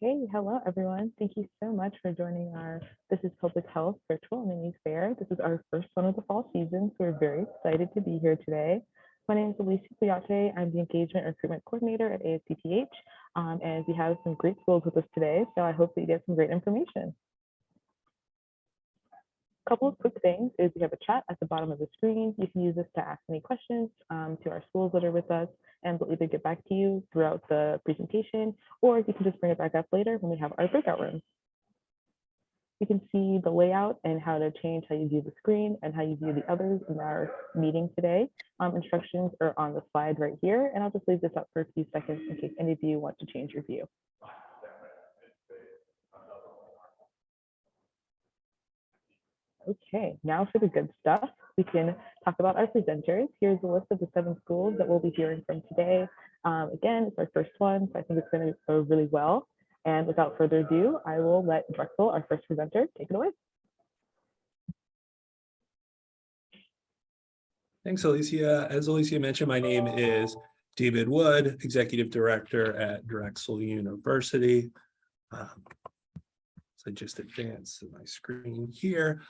Hey, hello everyone. Thank you so much for joining our This is Public Health virtual mini fair. This is our first one of the fall season, so we're very excited to be here today. My name is Alicia Cuyate. I'm the Engagement Recruitment Coordinator at ASCPH, and we have some great schools with us today, so I hope that you get some great information. A couple of quick things is we have a chat at the bottom of the screen. You can use this to ask any questions to our schools that are with us, and we'll either get back to you throughout the presentation, or you can just bring it back up later when we have our breakout rooms. You can see the layout and how to change how you view the screen and how you view the others in our meeting today. Instructions are on the slide right here, and I'll just leave this up for a few seconds in case any of you want to change your view. Okay, now for the good stuff. We can talk about our presenters. Here's a list of the 7 schools that we'll be hearing from today. Again, it's our first one, so I think it's going to go really well. And without further ado, I will let Drexel, our first presenter, take it away. Thanks, Alicia. As Alicia mentioned, my name is David Wood, Executive Director at Drexel University. So I just advance my screen here.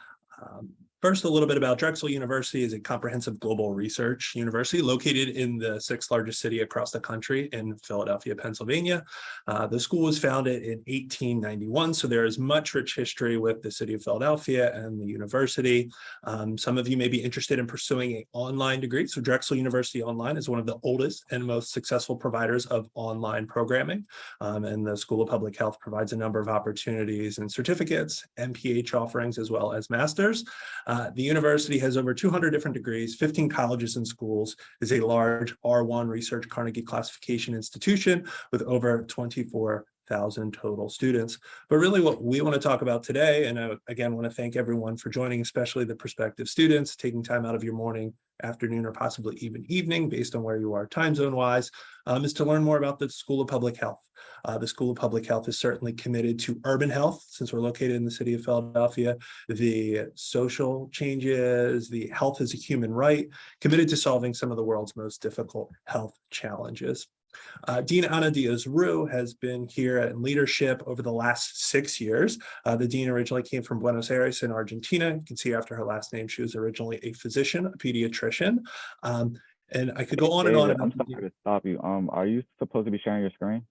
First, a little bit about Drexel University is a comprehensive global research university located in the 6th largest city across the country in Philadelphia, Pennsylvania. The school was founded in 1891, so there is much rich history with the city of Philadelphia and the university. Some of you may be interested in pursuing an online degree. So Drexel University Online is one of the oldest and most successful providers of online programming. And the School of Public Health provides a number of opportunities and certificates, MPH offerings, as well as masters. The university has over 200 different degrees, 15 colleges and schools, is a large R1 research Carnegie classification institution with over 24,000 total students. But really what we want to talk about today, and I again want to thank everyone for joining, especially the prospective students, taking time out of your morning, afternoon, or possibly even evening based on where you are time zone wise, is to learn more about the School of Public Health. The School of Public Health is certainly committed to urban health, since we're located in the city of Philadelphia, the social changes, the health as a human right, committed to solving some of the world's most difficult health challenges. Dean Ana Diaz-Rue has been here in leadership over the last 6 years. The dean originally came from Buenos Aires in Argentina. You can see after her last name, she was originally a physician, a pediatrician. And I could go on and on. I'm sorry to stop you. Are you supposed to be sharing your screen?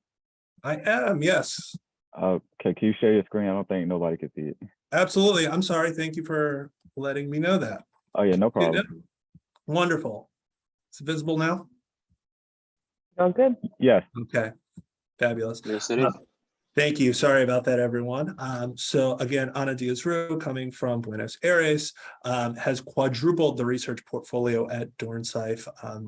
I am, yes. Okay, can you share your screen? I don't think nobody can see it. Absolutely. I'm sorry. Thank you for letting me know that. Oh yeah, no problem. Wonderful. It's visible now? All good? Yes. Okay. Fabulous. Yes, it is. Thank you. Sorry about that, everyone. So again, Ana Diaz-Rue, coming from Buenos Aires, has quadrupled the research portfolio at Dornsife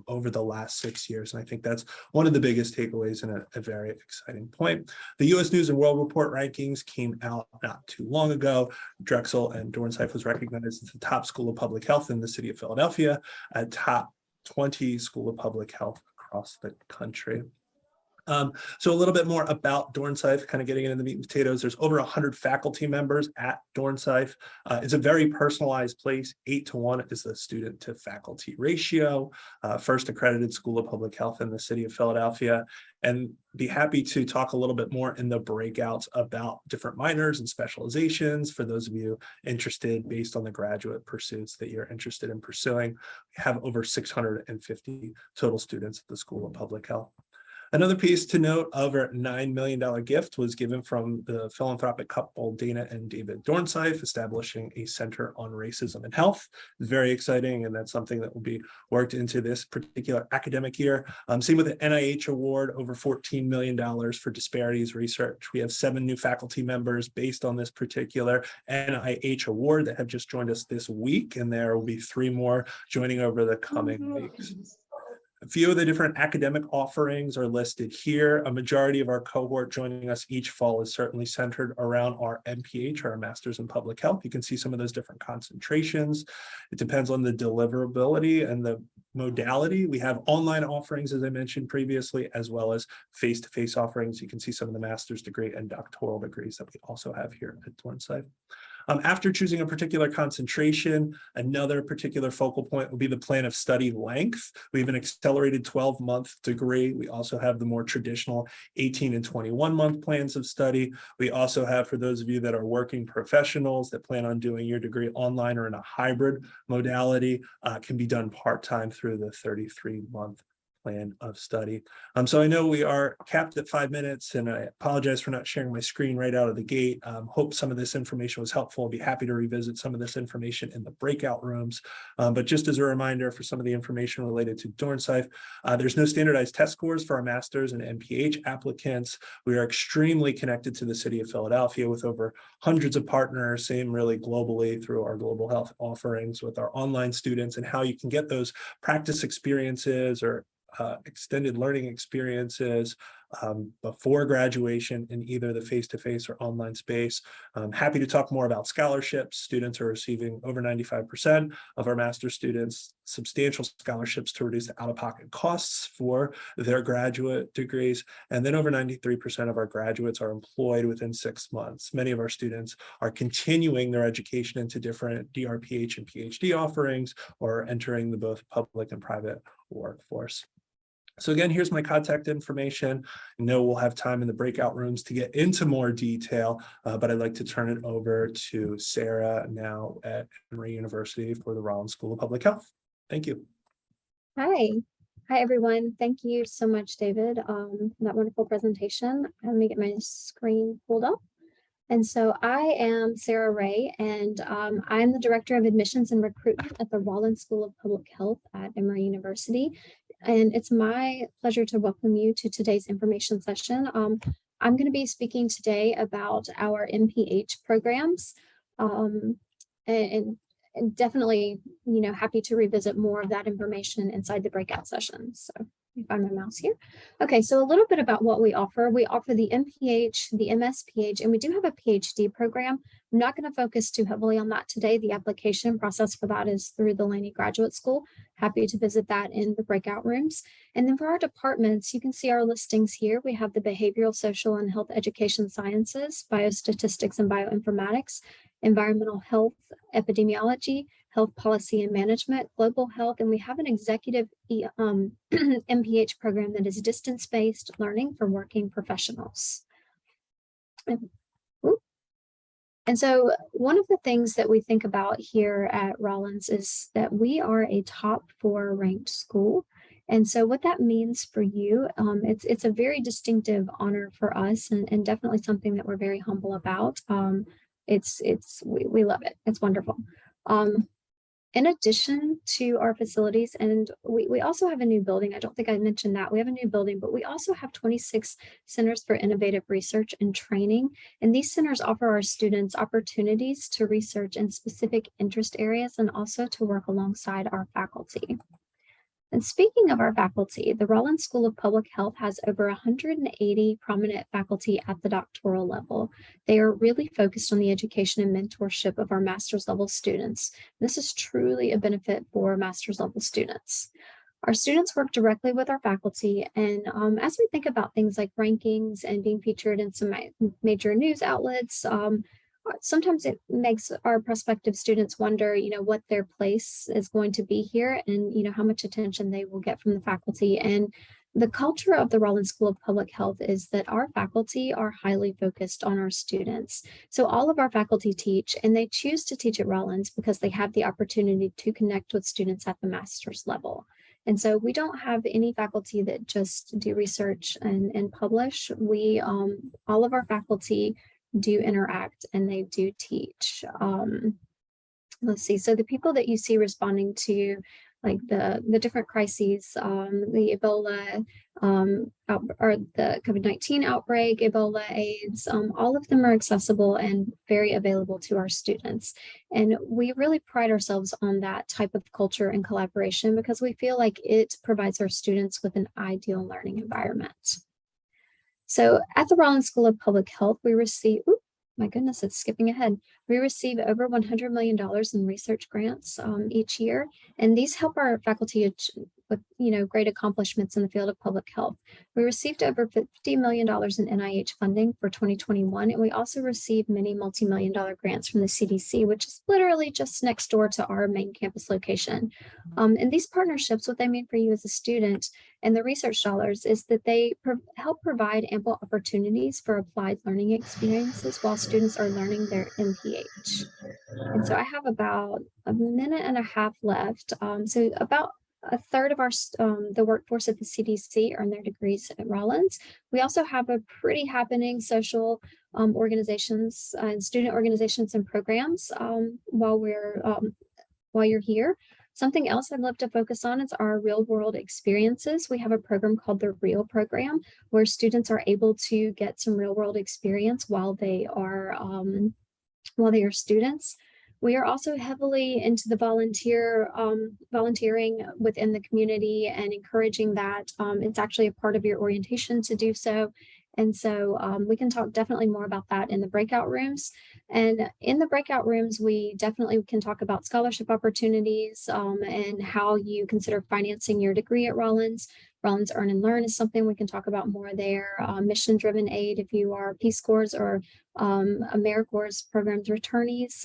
over the last 6 years. And I think that's one of the biggest takeaways and a very exciting point. The U.S. News and World Report rankings came out not too long ago. Drexel and Dornsife was recognized as the top school of public health in the city of Philadelphia, a top 20 school of public health across the country. So a little bit more about Dornsife, kind of getting into the meat and potatoes. There's over 100 faculty members at Dornsife. It's a very personalized place. 8-to-1 is the student to faculty ratio. First accredited school of public health in the city of Philadelphia. And be happy to talk a little bit more in the breakouts about different minors and specializations for those of you interested based on the graduate pursuits that you're interested in pursuing. We have over 650 total students at the School of Public Health. Another piece to note, over $9 million gift was given from the philanthropic couple Dana and David Dornsife, establishing a center on racism and health. It's very exciting, and that's something that will be worked into this particular academic year. Same with the NIH award, over $14 million for disparities research. We have 7 new faculty members based on this particular NIH award that have just joined us this week, and there will be 3 more joining over the coming weeks. A few of the different academic offerings are listed here. A majority of our cohort joining us each fall is certainly centered around our MPH, or our Masters in Public Health. You can see some of those different concentrations. It depends on the deliverability and the modality. We have online offerings, as I mentioned previously, as well as face-to-face offerings. You can see some of the master's degree and doctoral degrees that we also have here at Dornsife. After choosing a particular concentration, another particular focal point will be the plan of study length. We have an accelerated 12-month degree. We also have the more traditional 18 and 21-month plans of study. We also have, for those of you that are working professionals that plan on doing your degree online or in a hybrid modality, can be done part-time through the 33-month plan of study. So I know we are capped at 5 minutes, and I apologize for not sharing my screen right out of the gate. Hope some of this information was helpful. I'll be happy to revisit some of this information in the breakout rooms. But just as a reminder for some of the information related to Dornsife, there's no standardized test scores for our master's and MPH applicants. We are extremely connected to the city of Philadelphia with over hundreds of partners, same really globally through our global health offerings with our online students, and how you can get those practice experiences or extended learning experiences before graduation in either the face-to-face or online space. I'm happy to talk more about scholarships. Students are receiving over 95% of our master's students substantial scholarships to reduce the out-of-pocket costs for their graduate degrees. And then over 93% of our graduates are employed within 6 months. Many of our students are continuing their education into different DRPH and PhD offerings or entering the both public and private workforce. So again, here's my contact information. I know we'll have time in the breakout rooms to get into more detail, but I'd like to turn it over to Sarah now at Emory University for the Rollins School of Public Health. Thank you. Hi. Hi, everyone. Thank you so much, David, for that wonderful presentation. Let me get my screen pulled up. And so I am Sarah Ray, and I'm the Director of Admissions and Recruitment at the Rollins School of Public Health at Emory University. And it's my pleasure to welcome you to today's information session. I'm going to be speaking today about our MPH programs, and definitely, happy to revisit more of that information inside the breakout sessions. So let me find my mouse here. Okay, so a little bit about what we offer. We offer the MPH, the MSPH, and we do have a PhD program. I'm not going to focus too heavily on that today. The application process for that is through the Laney Graduate School. Happy to visit that in the breakout rooms. And then for our departments, you can see our listings here. We have the Behavioral, Social, and Health Education Sciences, Biostatistics and Bioinformatics, Environmental Health, Epidemiology, Health Policy and Management, Global Health, and we have an executive MPH program that is distance-based learning for working professionals. And so one of the things that we think about here at Rollins is that we are a top 4 ranked school. And so what that means for you, it's a very distinctive honor for us, and definitely something that we're very humble about. We love it. It's wonderful. In addition to our facilities, and we also have a new building. I don't think I mentioned that. We have a new building, but we also have 26 centers for innovative research and training. And these centers offer our students opportunities to research in specific interest areas and also to work alongside our faculty. And speaking of our faculty, the Rollins School of Public Health has over 180 prominent faculty at the doctoral level. They are really focused on the education and mentorship of our master's level students. This is truly a benefit for master's level students. Our students work directly with our faculty, and as we think about things like rankings and being featured in some major news outlets, sometimes it makes our prospective students wonder, what their place is going to be here and, how much attention they will get from the faculty. And the culture of the Rollins School of Public Health is that our faculty are highly focused on our students. So all of our faculty teach, and they choose to teach at Rollins because they have the opportunity to connect with students at the master's level. And so we don't have any faculty that just do research and publish. We, all of our faculty do interact and they do teach. Let's see, so the people that you see responding to like the different crises, the Ebola or the COVID-19 outbreak, Ebola, AIDS, all of them are accessible and very available to our students. And we really pride ourselves on that type of culture and collaboration because we feel like it provides our students with an ideal learning environment. So at the Rollins School of Public Health, we receive, my goodness, it's skipping ahead. We receive over $100 million in research grants each year, and these help our faculty with, great accomplishments in the field of public health. We received over $50 million in NIH funding for 2021, and we also received many multi-million-dollar grants from the CDC, which is literally just next door to our main campus location. And these partnerships, what they mean for you as a student and the research dollars is that they help provide ample opportunities for applied learning experiences while students are learning their MPH. And so I have about a minute and a half left. So about a third of the workforce at the CDC earn their degrees at Rollins. We also have a pretty happening social organizations and student organizations and programs while you're here. Something else I'd love to focus on is our real world experiences. We have a program called the REAL program, where students are able to get some real world experience while they are students. We are also heavily into the volunteering within the community and encouraging that. It's actually a part of your orientation to do so. And so we can talk definitely more about that in the breakout rooms. And in the breakout rooms, we definitely can talk about scholarship opportunities and how you consider financing your degree at Rollins. Rollins Earn and Learn is something we can talk about more there. Mission-driven aid if you are Peace Corps or AmeriCorps programs returnees.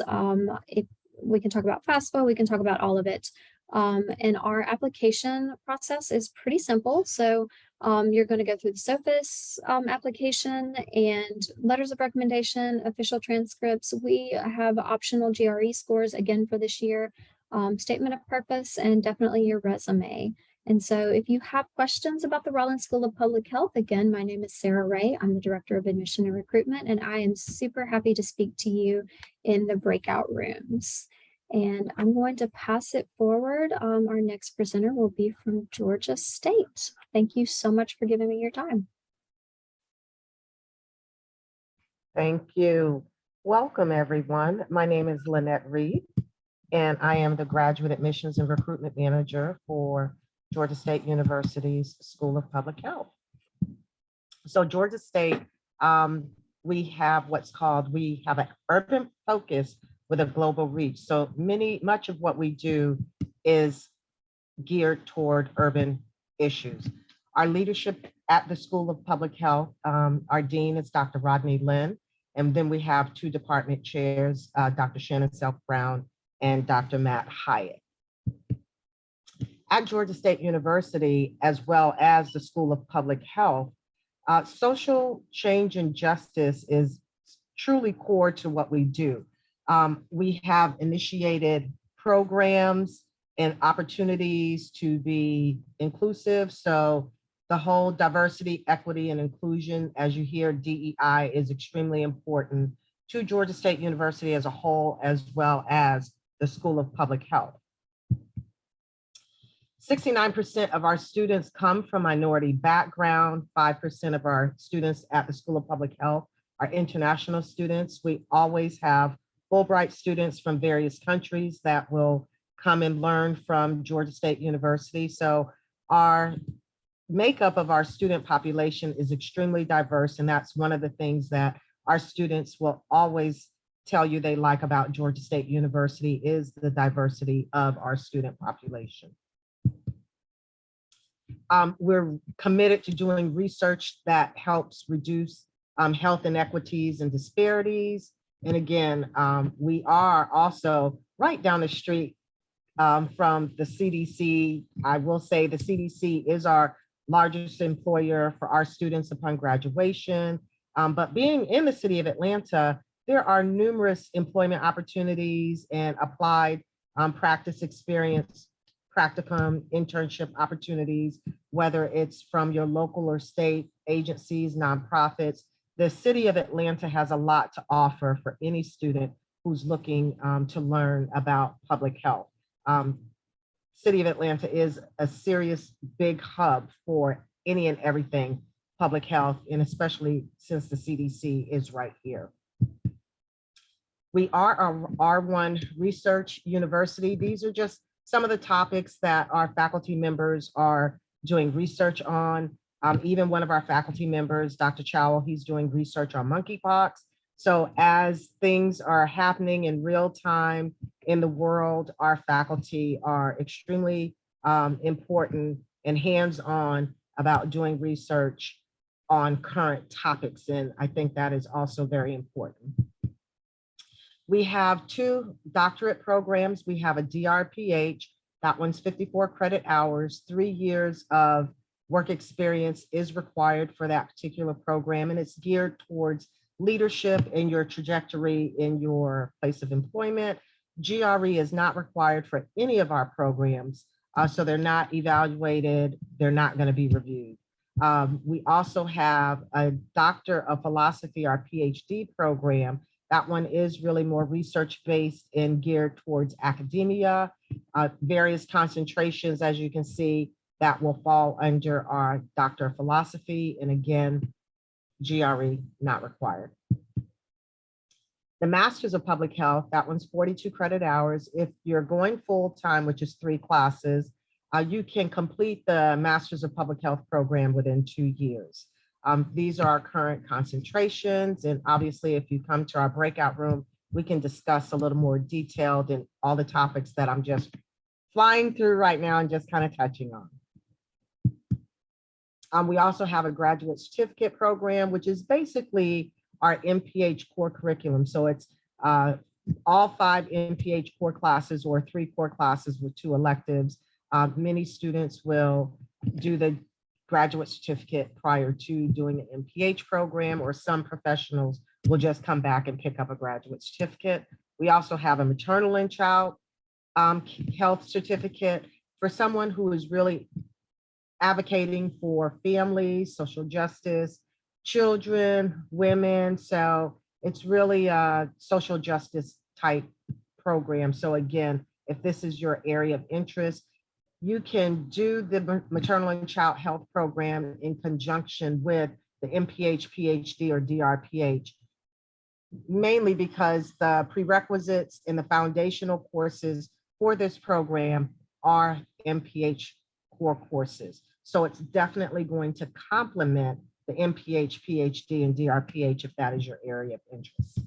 If we can talk about FAFSA, we can talk about all of it. And our application process is pretty simple. So you're going to go through the SOFIS application and letters of recommendation, official transcripts. We have optional GRE scores again for this year, statement of purpose, and definitely your resume. And so if you have questions about the Rollins School of Public Health, again, my name is Sarah Ray. I'm the Director of Admission and Recruitment, and I am super happy to speak to you in the breakout rooms. And I'm going to pass it forward. Our next presenter will be from Georgia State. Thank you so much for giving me your time. Thank you. Welcome, everyone. My name is Lynette Reed, and I am the Graduate Admissions and Recruitment Manager for Georgia State University's School of Public Health. So Georgia State, we have an urban focus with a global reach. So much of what we do is geared toward urban issues. Our leadership at the School of Public Health, our dean is Dr. Rodney Lynn, and then we have two department chairs, Dr. Shannon Self-Brown and Dr. Matt Hyatt. At Georgia State University, as well as the School of Public Health, social change and justice is truly core to what we do. We have initiated programs and opportunities to be inclusive. So the whole diversity, equity, and inclusion, as you hear, DEI is extremely important to Georgia State University as a whole, as well as the School of Public Health. 69% of our students come from minority background. 5% of our students at the School of Public Health are international students. We always have Fulbright students from various countries that will come and learn from Georgia State University. So our makeup of our student population is extremely diverse, and that's one of the things that our students will always tell you they like about Georgia State University is the diversity of our student population. We're committed to doing research that helps reduce health inequities and disparities. And again, we are also right down the street from the CDC. I will say the CDC is our largest employer for our students upon graduation. But being in the city of Atlanta, there are numerous employment opportunities and applied practice experience, practicum, internship opportunities, whether it's from your local or state agencies, nonprofits. The city of Atlanta has a lot to offer for any student who's looking to learn about public health. City of Atlanta is a serious big hub for any and everything public health, and especially since the CDC is right here. We are a R1 research university. These are just some of the topics that our faculty members are doing research on. Even one of our faculty members, Dr. Chowell, he's doing research on monkeypox. So as things are happening in real time in the world, our faculty are extremely important and hands-on about doing research on current topics. And I think that is also very important. We have 2 doctorate programs. We have a DRPH, that one's 54 credit hours, 3 years of work experience is required for that particular program, and it's geared towards leadership and your trajectory in your place of employment. GRE is not required for any of our programs, so they're not evaluated, they're not going to be reviewed. We also have a Doctor of Philosophy, our PhD program. That one is really more research-based and geared towards academia, various concentrations, as you can see, that will fall under our Doctor of Philosophy. And again, GRE not required. The Masters of Public Health, that one's 42 credit hours. If you're going full-time, which is 3 classes, you can complete the Masters of Public Health program within 2 years. These are our current concentrations. And obviously, if you come to our breakout room, we can discuss a little more detailed in all the topics that I'm just flying through right now and just kind of touching on. We also have a graduate certificate program, which is basically our MPH core curriculum. So it's all 5 MPH core classes or 3 core classes with 2 electives. Many students will do the graduate certificate prior to doing the MPH program, or some professionals will just come back and pick up a graduate certificate. We also have a maternal and child health certificate for someone who is really advocating for families, social justice, children, women. So it's really a social justice type program. So again, if this is your area of interest, you can do the maternal and child health program in conjunction with the MPH, PhD, or DRPH, mainly because the prerequisites and the foundational courses for this program are MPH core courses. So it's definitely going to complement the MPH, PhD, and DRPH if that is your area of interest.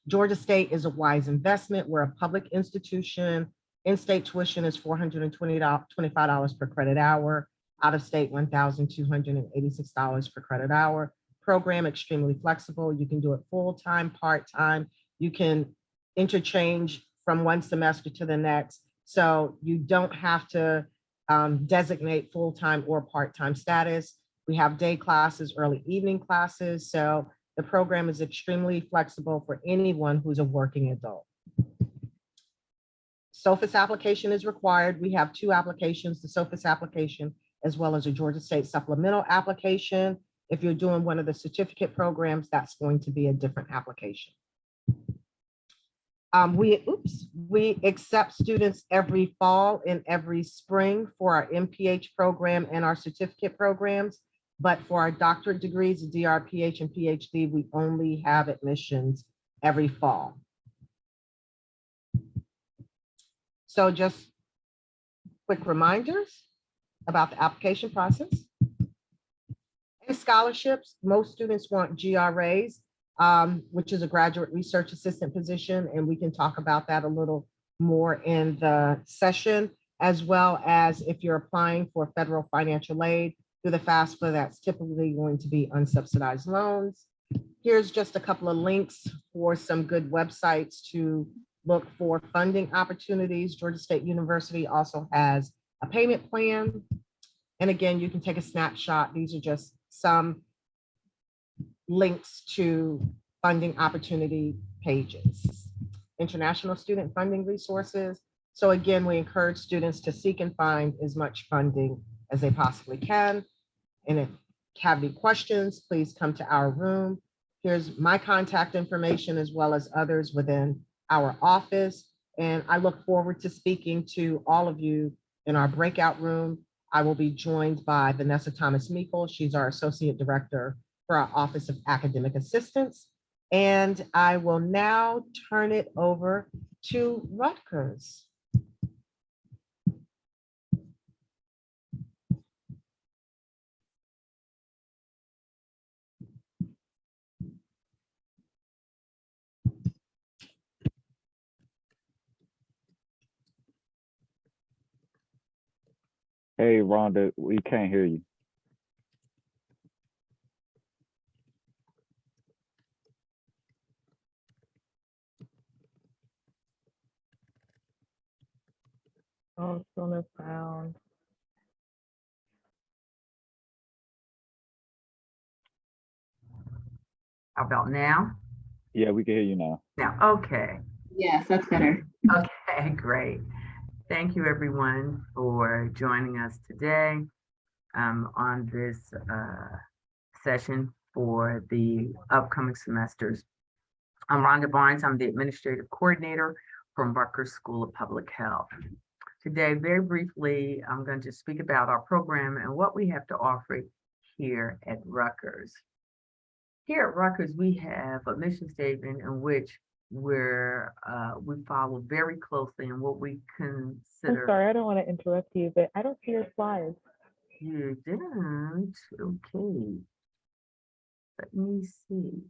Georgia State is a wise investment. We're a public institution. In-state tuition is $425 per credit hour. Out-of-state, $1,286 per credit hour. Program extremely flexible. You can do it full-time, part-time. You can interchange from one semester to the next. So you don't have to designate full-time or part-time status. We have day classes, early evening classes. So the program is extremely flexible for anyone who's a working adult. SOFIS application is required. We have 2 applications, the SOFIS application, as well as a Georgia State supplemental application. If you're doing one of the certificate programs, that's going to be a different application. We accept students every fall and every spring for our MPH program and our certificate programs. But for our doctorate degrees, DRPH and PhD, we only have admissions every fall. So just quick reminders about the application process. And scholarships, most students want GRAs, which is a graduate research assistant position, and we can talk about that a little more in the session, as well as if you're applying for federal financial aid through the FAFSA, that's typically going to be unsubsidized loans. Here's just a couple of links for some good websites to look for funding opportunities. Georgia State University also has a payment plan. And again, you can take a snapshot. These are just some links to funding opportunity pages. International student funding resources. So again, we encourage students to seek and find as much funding as they possibly can. And if you have any questions, please come to our room. Here's my contact information as well as others within our office. And I look forward to speaking to all of you in our breakout room. I will be joined by Vanessa Thomas-Meikle. She's our Associate Director for our Office of Academic Assistance. And I will now turn it over to Rutgers. Hey, Rhonda, we can't hear you. Oh, still no sound. How about now? Yeah, we can hear you now. Now, okay. Yes, that's better. Okay, great. Thank you everyone for joining us today on this session for the upcoming semesters. I'm Rhonda Barnes. I'm the administrative coordinator from Rutgers School of Public Health. Today, very briefly, I'm going to speak about our program and what we have to offer here at Rutgers. Here at Rutgers, we have a mission statement in which we follow very closely in what we I'm consider. sorry, I don't want to interrupt you, but I don't see your slides. You didn't? Okay. Let me see.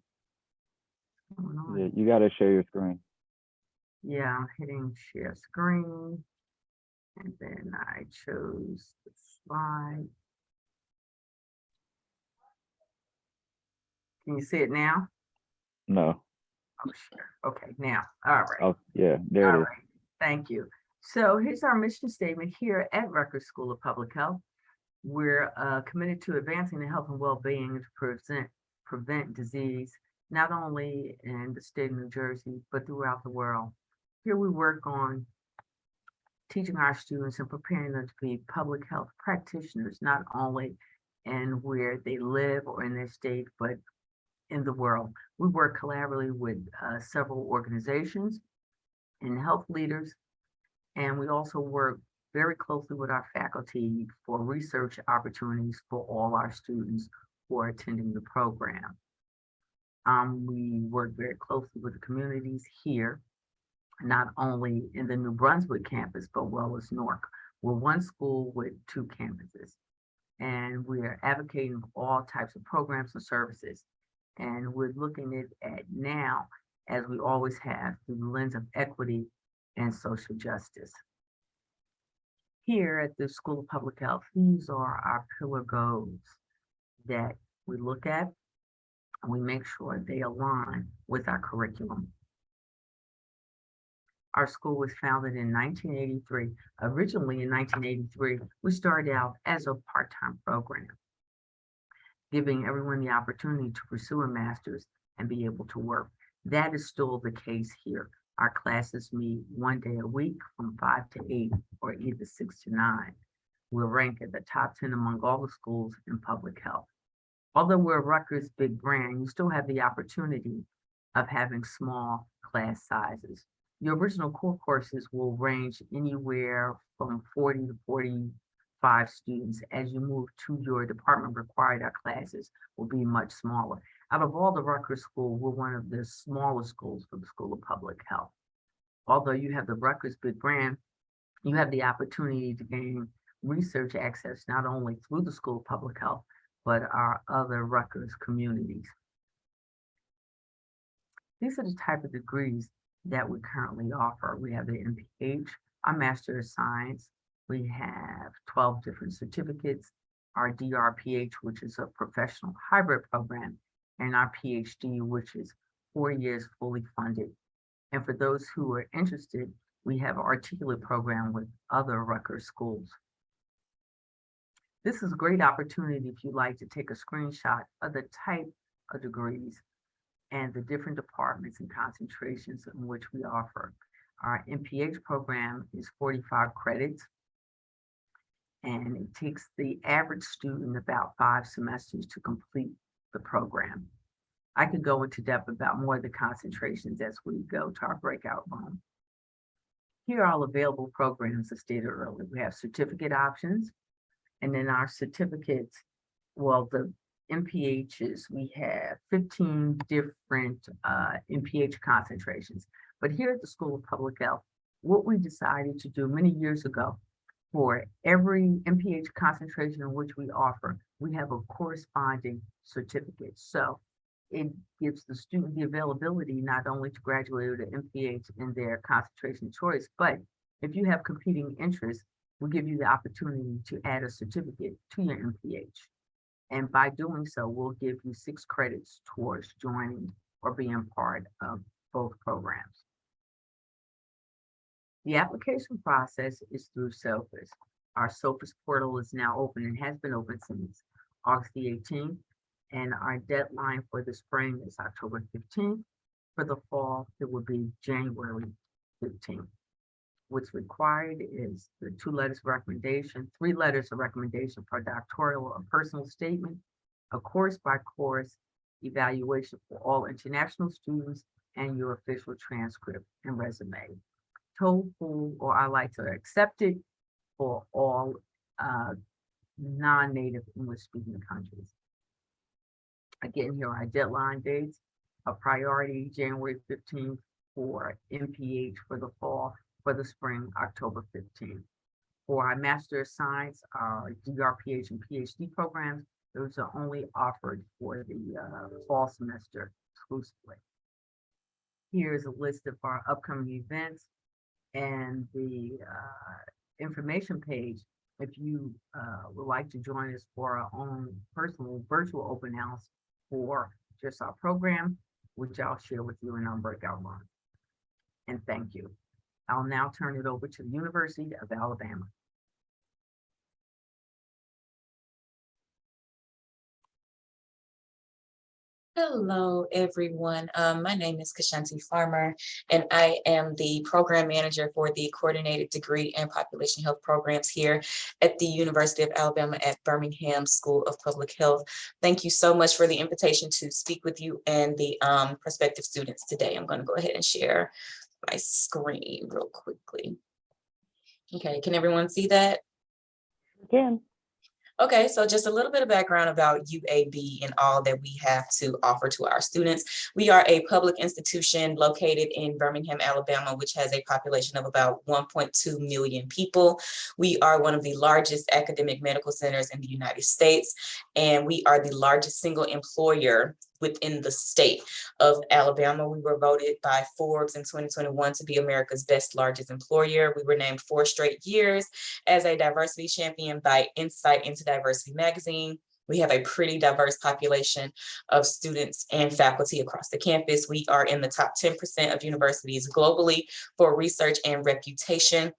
What's going on? Yeah, you got to share your screen. Yeah, I'm hitting share screen. And then I chose the slide. Can you see it now? No. Oh, sure. Okay, now. All right. Oh, yeah, there All it is. right. Thank you. So here's our mission statement here at Rutgers School of Public Health. We're committed to advancing the health and well-being to prevent disease, not only in the state of New Jersey, but throughout the world. Here we work on teaching our students and preparing them to be public health practitioners, not only in where they live or in their state, but in the world. We work collaboratively with several organizations and health leaders, and we also work very closely with our faculty for research opportunities for all our students who are attending the program. We work very closely with the communities here, not only in the New Brunswick campus, but well as Newark. We're one school with 2 campuses, and we are advocating for all types of programs and services. And we're looking at now, as we always have, through the lens of equity and social justice. Here at the School of Public Health, these are our pillar goals that we look at, and we make sure they align with our curriculum. Our school was founded in 1983. Originally in 1983, we started out as a part-time program, giving everyone the opportunity to pursue a master's and be able to work. That is still the case here. Our classes meet 1 day a week from 5 to 8 or either 6 to 9. We're ranked at the top 10 among all the schools in public health. Although we're Rutgers' big brand, you still have the opportunity of having small class sizes. Your original core courses will range anywhere from 40 to 45 students. As you move to your department required, our classes will be much smaller. Out of all the Rutgers schools, we're one of the smallest schools for the School of Public Health. Although you have the Rutgers big brand, you have the opportunity to gain research access not only through the School of Public Health, but our other Rutgers communities. These are the type of degrees that we currently offer. We have the MPH, our Master of Science. We have 12 different certificates, our DRPH, which is a professional hybrid program, and our PhD, which is 4 years fully funded. And for those who are interested, we have an articulate program with other Rutgers schools. This is a great opportunity if you'd like to take a screenshot of the type of degrees and the different departments and concentrations in which we offer. Our MPH program is 45 credits, and it takes the average student about 5 semesters to complete the program. I could go into depth about more of the concentrations as we go to our breakout room. Here are all available programs as stated earlier. We have certificate options, and then our certificates, well, the MPHs, we have 15 different MPH concentrations. But here at the School of Public Health, what we decided to do many years ago, for every MPH concentration in which we offer, we have a corresponding certificate. So it gives the student the availability not only to graduate with an MPH in their concentration choice, but if you have competing interests, will give you the opportunity to add a certificate to your MPH. And by doing so, we'll give you 6 credits towards joining or being part of both programs. The application process is through SOFIS. Our SOFIS portal is now open and has been open since August the 18th. And our deadline for the spring is October 15th. For the fall, it will be January 15th. What's required is the 2 letters of recommendation, 3 letters of recommendation for doctoral or personal statement, a course-by-course evaluation for all international students, and your official transcript and resume. TOEFL or IELTS accepted for all non-native English-speaking countries. Again, here are our deadline dates. A priority January 15th for MPH for the fall. For the spring, October 15th. For our Master of Science, our DRPH and PhD programs, those are only offered for the fall semester exclusively. Here's a list of our upcoming events and the information page. If you would like to join us for our own personal virtual open house for just our program, which I'll share with you in our breakout room. And thank you. I'll now turn it over to the University of Alabama. Hello, everyone. My name is Kashanti Farmer, and I am the program manager for the Coordinated Degree and Population Health programs here at the University of Alabama at Birmingham School of Public Health. Thank you so much for the invitation to speak with you and the prospective students today. I'm going to go ahead and share my screen real quickly. Okay, can everyone see that? Again. Okay, so just a little bit of background about UAB and all that we have to offer to our students. We are a public institution located in Birmingham, Alabama, which has a population of about 1.2 million people. We are one of the largest academic medical centers in the United States, and we are the largest single employer within the state of Alabama. We were voted by Forbes in 2021 to be America's best largest employer. We were named 4 straight years as a diversity champion by Insight into Diversity magazine. We have a pretty diverse population of students and faculty across the campus. We are in the top 10% of universities globally for research and reputation.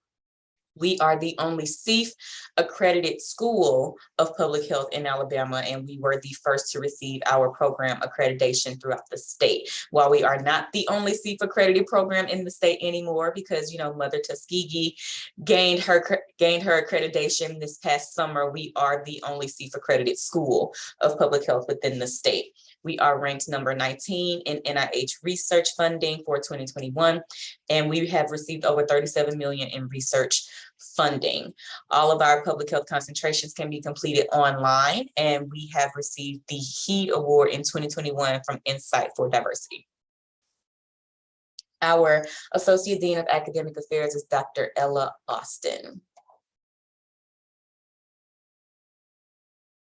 We are the only CEF accredited school of public health in Alabama, and we were the first to receive our program accreditation throughout the state. While we are not the only CEF accredited program in the state anymore, because Mother Tuskegee gained her accreditation this past summer, we are the only CEF accredited school of public health within the state. We are ranked number 19 in NIH research funding for 2021, and we have received over 37 million in research funding. All of our public health concentrations can be completed online, and we have received the HEED Award in 2021 from Insight for Diversity. Our Associate Dean of Academic Affairs is Dr. Ella Austin.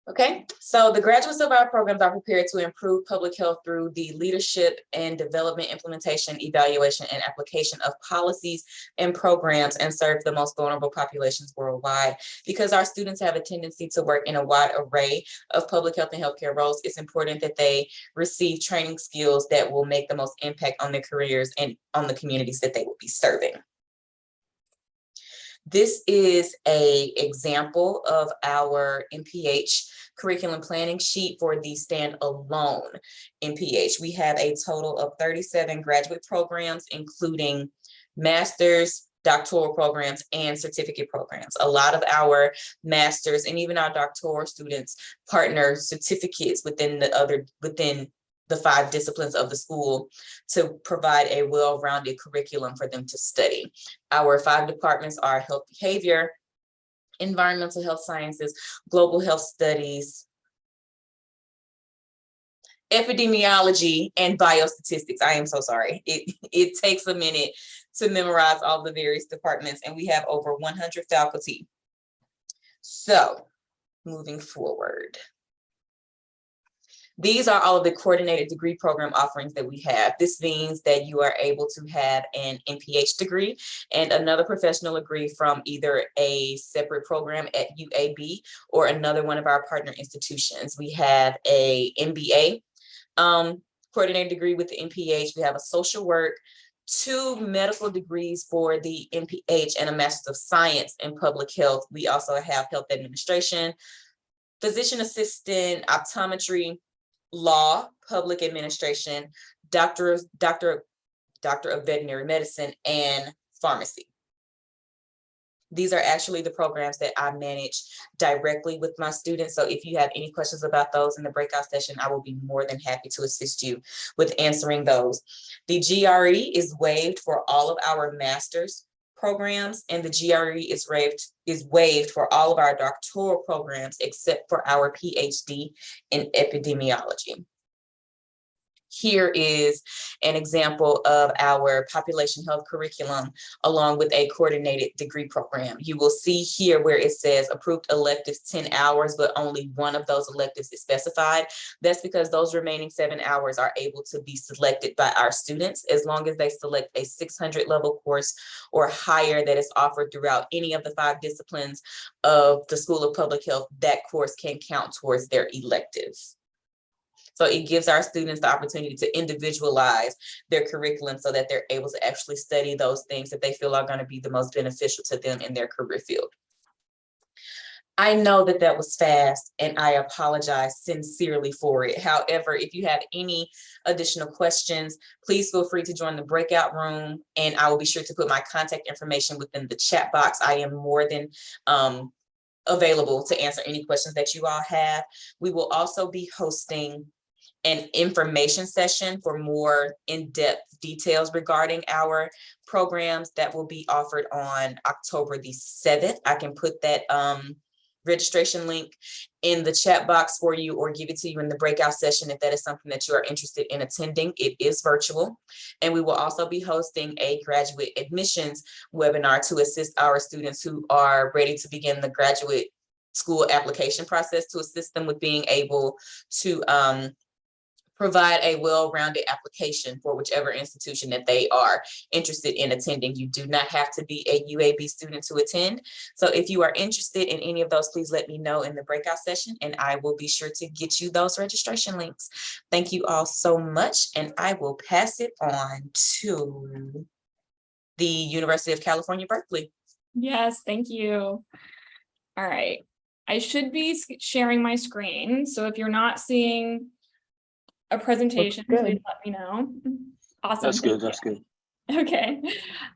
Okay, so the graduates of our programs are prepared to improve public health through the leadership and development, implementation, evaluation, and application of policies and programs and serve the most vulnerable populations worldwide. Because our students have a tendency to work in a wide array of public health and healthcare roles, it's important that they receive training skills that will make the most impact on their careers and on the communities that they will be serving. This is an example of our MPH curriculum planning sheet for the standalone MPH. We have a total of 37 graduate programs, including master's, doctoral programs, and certificate programs. A lot of our masters and even our doctoral students partner certificates within the 5 disciplines of the school to provide a well-rounded curriculum for them to study. Our 5 departments are health behavior, environmental health sciences, global health studies, epidemiology, and biostatistics. I am so sorry. It takes a minute to memorize all the various departments, and we have over 100 faculty. So moving forward. These are all of the coordinated degree program offerings that we have. This means that you are able to have an MPH degree and another professional degree from either a separate program at UAB or another one of our partner institutions. We have a MBA coordinated degree with the MPH. We have a social work, 2 medical degrees for the MPH, and a Master's of Science in Public Health. We also have health administration, physician assistant, optometry, law, public administration, doctor of veterinary medicine, and pharmacy. These are actually the programs that I manage directly with my students. So if you have any questions about those in the breakout session, I will be more than happy to assist you with answering those. The GRE is waived for all of our master's programs, and the GRE is waived for all of our doctoral programs except for our PhD in epidemiology. Here is an example of our population health curriculum along with a coordinated degree program. You will see here where it says approved electives 10 hours, but only one of those electives is specified. That's because those remaining 7 hours are able to be selected by our students as long as they select a 600 level course or higher that is offered throughout any of the 5 disciplines of the School of Public Health. That course can count towards their electives. So it gives our students the opportunity to individualize their curriculum so that they're able to actually study those things that they feel are going to be the most beneficial to them in their career field. I know that that was fast, and I apologize sincerely for it. However, if you have any additional questions, please feel free to join the breakout room, and I will be sure to put my contact information within the chat box. I am more than available to answer any questions that you all have. We will also be hosting an information session for more in-depth details regarding our programs that will be offered on October the 7th. I can put that registration link in the chat box for you or give it to you in the breakout session if that is something that you are interested in attending. It is virtual. And we will also be hosting a graduate admissions webinar to assist our students who are ready to begin the graduate school application process, to assist them with being able to provide a well-rounded application for whichever institution that they are interested in attending. You do not have to be a UAB student to attend. So if you are interested in any of those, please let me know in the breakout session and I will be sure to get you those registration links. Thank you all so much. And I will pass it on to the University of California, Berkeley. Yes, thank you. All right. I should be sharing my screen. So if you're not seeing a presentation, please let me know. Awesome. That's good. That's good. Okay.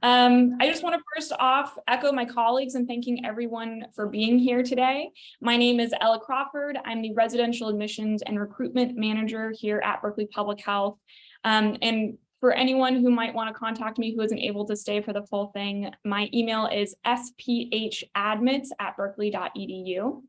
I just want to first off echo my colleagues and thanking everyone for being here today. My name is Ella Crawford. I'm the Residential Admissions and Recruitment Manager here at Berkeley Public Health. And for anyone who might want to contact me who isn't able to stay for the full thing, my email is sphadmits@berkeley.edu.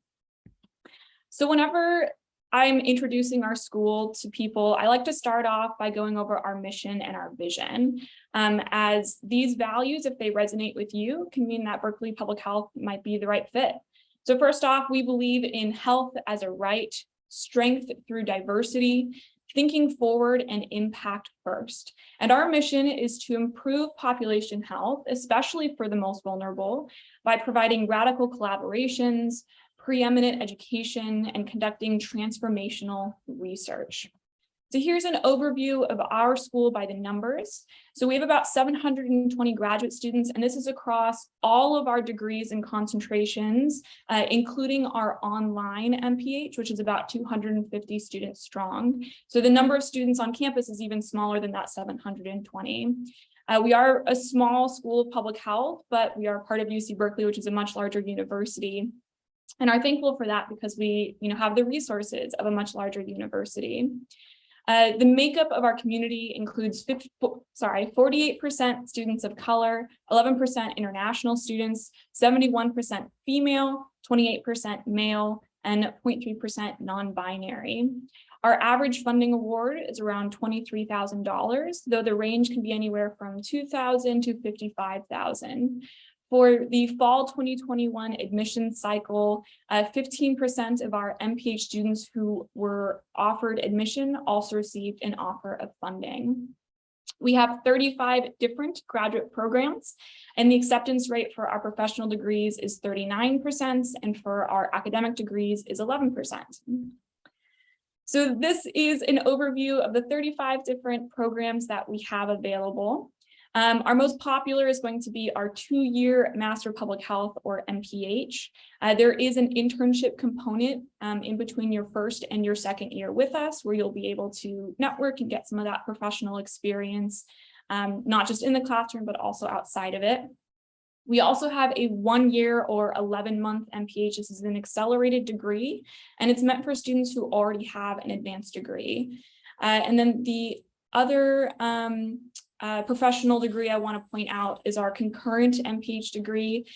So whenever I'm introducing our school to people, I like to start off by going over our mission and our vision, as these values, if they resonate with you, can mean that Berkeley Public Health might be the right fit. So first off, we believe in health as a right, strength through diversity, thinking forward, and impact first. And our mission is to improve population health, especially for the most vulnerable, by providing radical collaborations, preeminent education, and conducting transformational research. So here's an overview of our school by the numbers. So we have about 720 graduate students, and this is across all of our degrees and concentrations, including our online MPH, which is about 250 students strong. So the number of students on campus is even smaller than that 720. We are a small school of public health, but we are part of UC Berkeley, which is a much larger university, and are thankful for that because we have the resources of a much larger university. The makeup of our community includes 48% students of color, 11% international students, 71% female, 28% male, and 0.3% non-binary. Our average funding award is around $23,000, though the range can be anywhere from $2,000 to $55,000. For the fall 2021 admission cycle, 15% of our MPH students who were offered admission also received an offer of funding. We have 35 different graduate programs, and the acceptance rate for our professional degrees is 39%, and for our academic degrees is 11%. So this is an overview of the 35 different programs that we have available. Our most popular is going to be our 2-year Master of Public Health, or MPH. There is an internship component in between your first and your second year with us, where you'll be able to network and get some of that professional experience, not just in the classroom, but also outside of it. We also have a 1-year or 11-month MPH. This is an accelerated degree, and it's meant for students who already have an advanced degree. And then the other professional degree I want to point out is our concurrent MPH degree,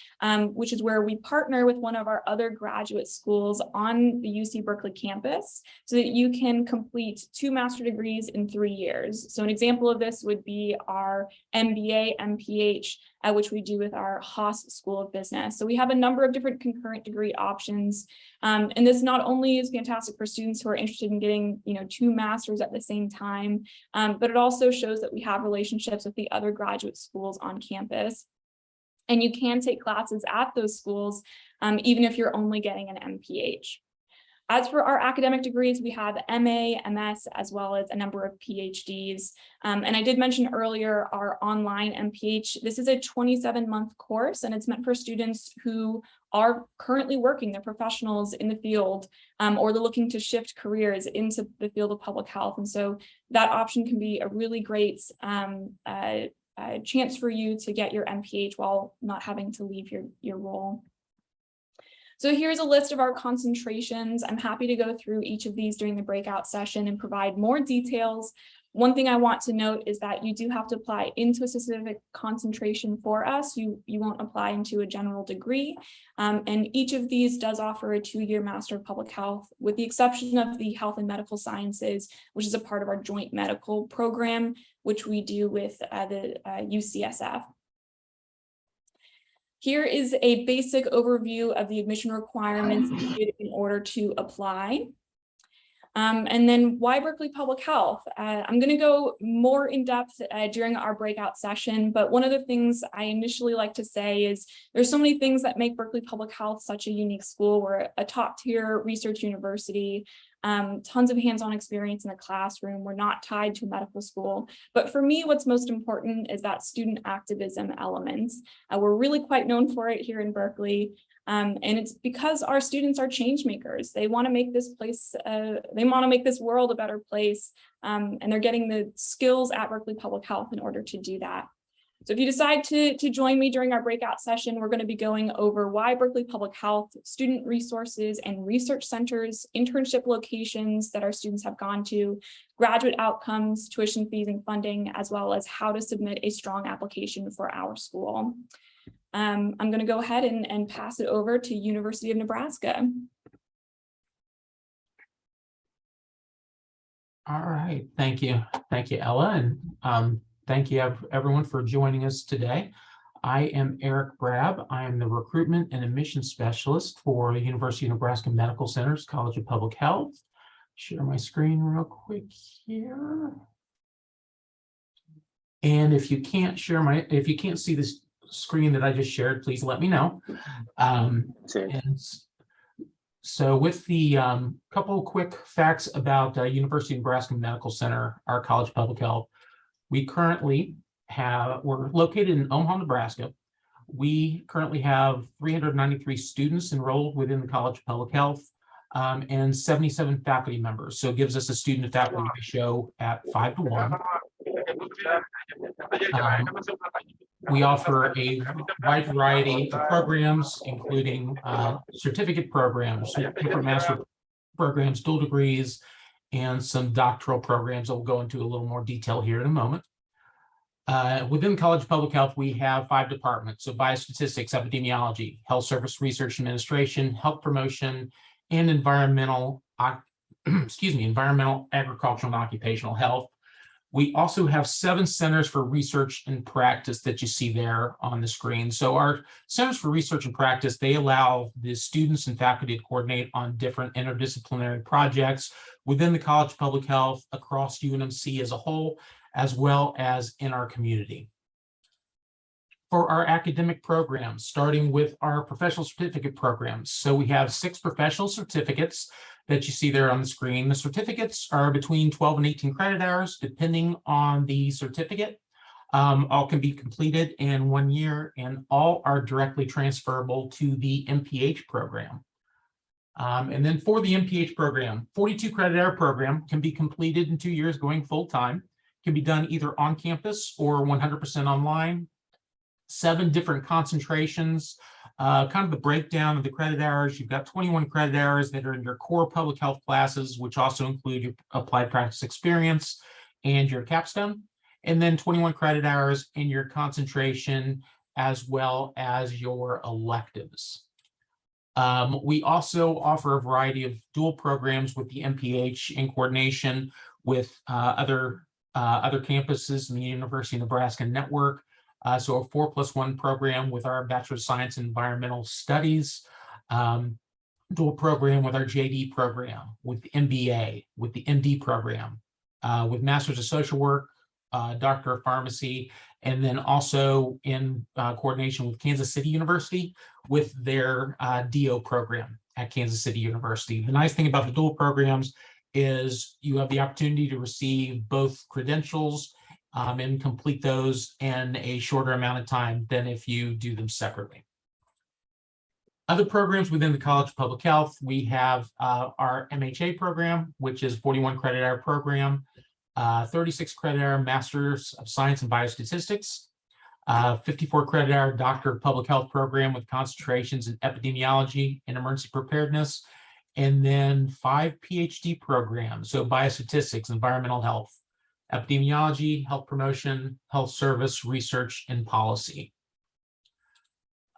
which is where we partner with one of our other graduate schools on the UC Berkeley campus so that you can complete 2 master degrees in 3 years. So an example of this would be our MBA MPH, which we do with our Haas School of Business. So we have a number of different concurrent degree options. And this not only is fantastic for students who are interested in getting 2 masters at the same time, but it also shows that we have relationships with the other graduate schools on campus. And you can take classes at those schools, even if you're only getting an MPH. As for our academic degrees, we have MA, MS, as well as a number of PhDs. And I did mention earlier our online MPH. This is a 27-month course, and it's meant for students who are currently working, they're professionals in the field, or they're looking to shift careers into the field of public health. And so that option can be a really great chance for you to get your MPH while not having to leave your role. So here's a list of our concentrations. I'm happy to go through each of these during the breakout session and provide more details. One thing I want to note is that you do have to apply into a specific concentration for us. You won't apply into a general degree. And each of these does offer a 2-year Master of Public Health, with the exception of the Health and Medical Sciences, which is a part of our joint medical program, which we do with the UCSF. Here is a basic overview of the admission requirements needed in order to apply. And then why Berkeley Public Health? I'm going to go more in depth during our breakout session, but one of the things I initially like to say is there's so many things that make Berkeley Public Health such a unique school. We're a top-tier research university, tons of hands-on experience in the classroom. We're not tied to a medical school. But for me, what's most important is that student activism element. We're really quite known for it here in Berkeley. And it's because our students are change makers. They want to make this place, they want to make this world a better place. And they're getting the skills at Berkeley Public Health in order to do that. So if you decide to join me during our breakout session, we're going to be going over why Berkeley Public Health, student resources and research centers, internship locations that our students have gone to, graduate outcomes, tuition fees and funding, as well as how to submit a strong application for our school. I'm going to go ahead and pass it over to University of Nebraska. All right, thank you, Ella, and thank you everyone for joining us today. I am Eric Brab. I am the Recruitment and Admissions Specialist for the University of Nebraska Medical Center's College of Public Health. Share my screen real quick here. And if you can't see this screen that I just shared, please let me know. And so with the couple of quick facts about University of Nebraska Medical Center, our College of Public Health, we're located in Omaha, Nebraska. We currently have 393 students enrolled within the College of Public Health and 77 faculty members. So it gives us a student to faculty ratio at 5 to 1. We offer a wide variety of programs, including certificate programs, different master programs, dual degrees, and some doctoral programs that we'll go into a little more detail here in a moment. Within the College of Public Health, we have 5 departments: so biostatistics, epidemiology, health service research administration, health promotion, and environmental, agricultural and occupational health. We also have 7 centers for research and practice that you see there on the screen. So our centers for research and practice, they allow the students and faculty to coordinate on different interdisciplinary projects within the College of Public Health, across UNMC as a whole, as well as in our community. For our academic programs, starting with our professional certificate programs. So we have 6 professional certificates that you see there on the screen. The certificates are between 12 and 18 credit hours, depending on the certificate. All can be completed in 1 year, and all are directly transferable to the MPH program. And then for the MPH program, 42 credit hour program can be completed in 2 years going full time, can be done either on campus or 100% online. 7 different concentrations, kind of the breakdown of the credit hours. You've got 21 credit hours that are in your core public health classes, which also include your applied practice experience and your capstone, and then 21 credit hours in your concentration as well as your electives. We also offer a variety of dual programs with the MPH in coordination with other campuses in the University of Nebraska network. So a 4+1 program with our Bachelor of Science in Environmental Studies, dual program with our JD program, with the MBA, with the MD program, with Masters of Social Work, Doctor of Pharmacy, and then also in coordination with Kansas City University with their DO program at Kansas City University. The nice thing about the dual programs is you have the opportunity to receive both credentials and complete those in a shorter amount of time than if you do them separately. Other programs within the College of Public Health, we have our MHA program, which is 41 credit hour program, 36 credit hour Masters of Science in Biostatistics, 54 credit hour Doctor of Public Health program with concentrations in epidemiology and emergency preparedness, and then 5 PhD programs, so biostatistics, environmental health, epidemiology, health promotion, health service, research, and policy.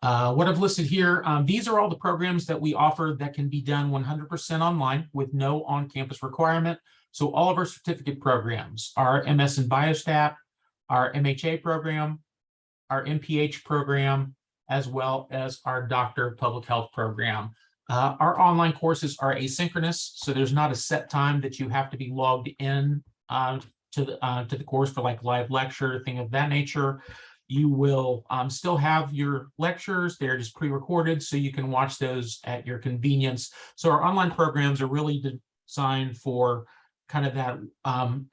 What I've listed here, these are all the programs that we offer that can be done 100% online with no on-campus requirement. So all of our certificate programs, our MS in Biostat, our MHA program, our MPH program, as well as our Doctor of Public Health program. Our online courses are asynchronous, so there's not a set time that you have to be logged in to the course for like live lecture, thing of that nature. You will still have your lectures. They're just pre-recorded, so you can watch those at your convenience. So our online programs are really designed for kind of that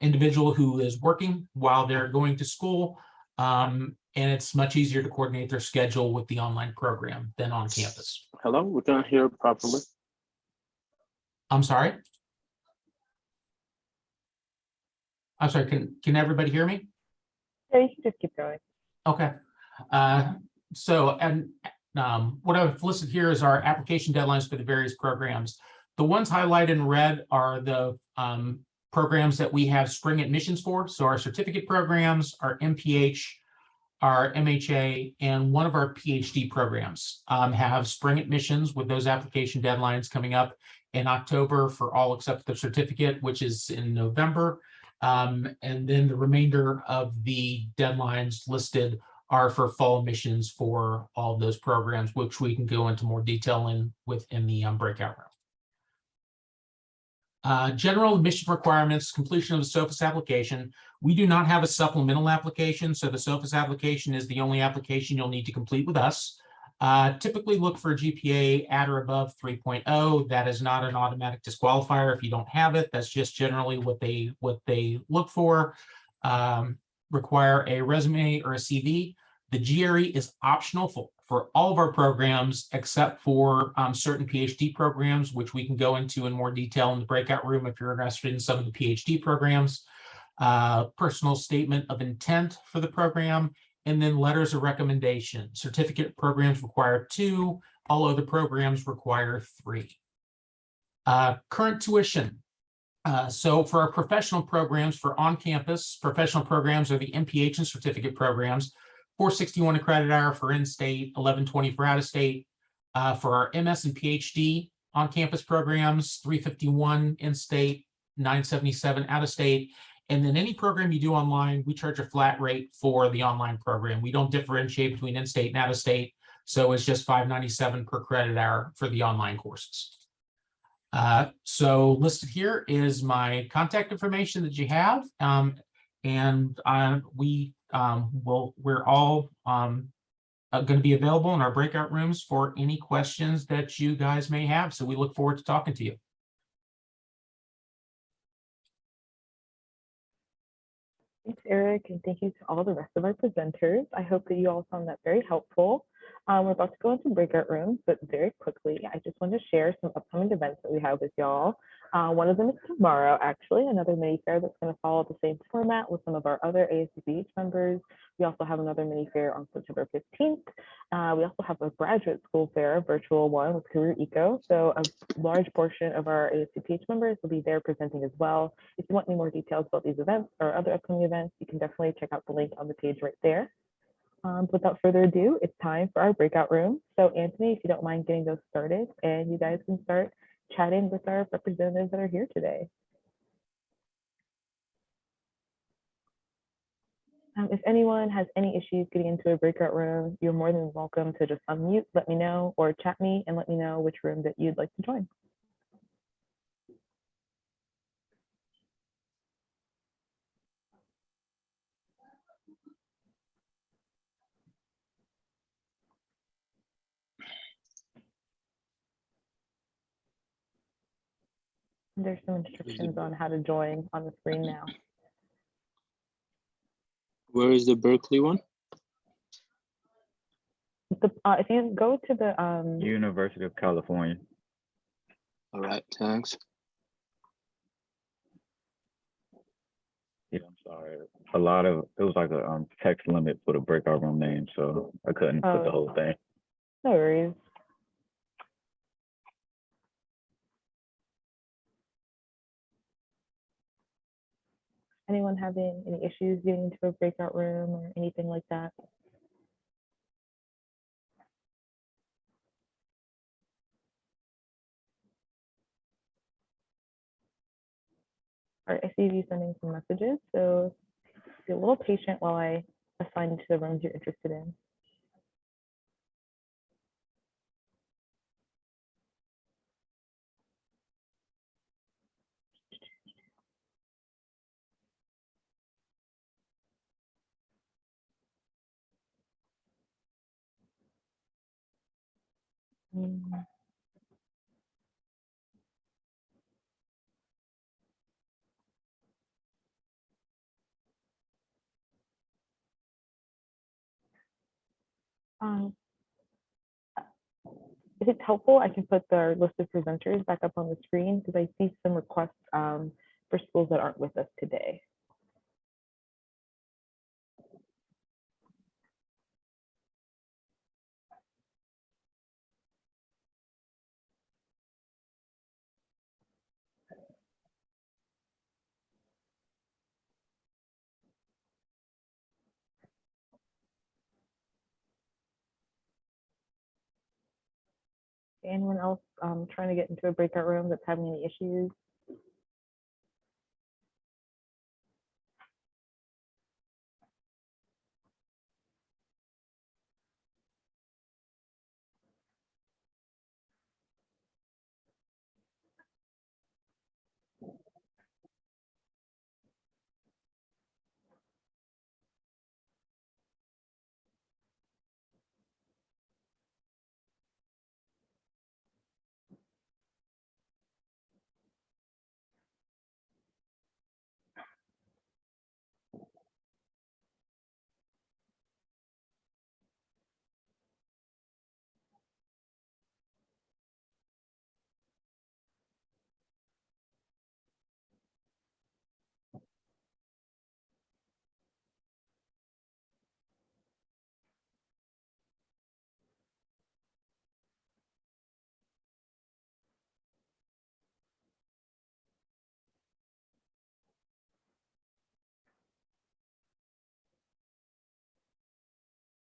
individual who is working while they're going to school. And it's much easier to coordinate their schedule with the online program than on campus. Hello, we can't hear properly. I'm sorry? I'm sorry, can everybody hear me? Yeah, you can just keep going. Okay. What I've listed here is our application deadlines for the various programs. The ones highlighted in red are the programs that we have spring admissions for. So our certificate programs, our MPH, our MHA, and one of our PhD programs have spring admissions with those application deadlines coming up in October for all except the certificate, which is in November. And then the remainder of the deadlines listed are for fall admissions for all of those programs, which we can go into more detail within the breakout room. General admission requirements, completion of the SOFIS application. We do not have a supplemental application, so the SOFIS application is the only application you'll need to complete with us. Typically look for a GPA at or above 3.0. That is not an automatic disqualifier if you don't have it. That's just generally what they look for. Require a resume or a CV. The GRE is optional for all of our programs except for certain PhD programs, which we can go into in more detail in the breakout room if you're interested in some of the PhD programs. Personal statement of intent for the program, and then letters of recommendation. Certificate programs require 2, all other programs require 3. Current tuition. So for our professional programs, for on-campus, professional programs are the MPH and certificate programs, $461 a credit hour for in-state, $1120 for out-of-state. For our MS and PhD on-campus programs, $351 in-state, $977 out-of-state. And then any program you do online, we charge a flat rate for the online program. We don't differentiate between in-state and out-of-state. So it's just $5.97 per credit hour for the online courses. So listed here is my contact information that you have. We're all going to be available in our breakout rooms for any questions that you guys may have. So we look forward to talking to you. Thanks, Eric, and thank you to all the rest of our presenters. I hope that you all found that very helpful. We're about to go into breakout rooms, but very quickly, I just want to share some upcoming events that we have with y'all. One of them is tomorrow, actually, another mini fair that's going to follow the same format with some of our other ASCPH members. We also have another mini fair on September 15th. We also have a graduate school fair, a virtual one with Career Eco. So a large portion of our ASCPH members will be there presenting as well. If you want any more details about these events or other upcoming events, you can definitely check out the link on the page right there. Without further ado, it's time for our breakout room. So Anthony, if you don't mind getting those started, and you guys can start chatting with our representatives that are here today. If anyone has any issues getting into a breakout room, you're more than welcome to just unmute, let me know, or chat me and let me know which room that you'd like to join. There's some instructions on how to join on the screen now. Where is the Berkeley one? If you go to the University of California. All right, thanks. Yeah, I'm sorry. It was like a text limit for the breakout room name, so I couldn't put the whole thing. No worries. Anyone having any issues getting into a breakout room or anything like that? All right, I see you sending some messages, so be a little patient while I assign you to the rooms you're interested in. If it's helpful, I can put the list of presenters back up on the screen because I see some requests for schools that aren't with us today. Anyone else trying to get into a breakout room that's having any issues?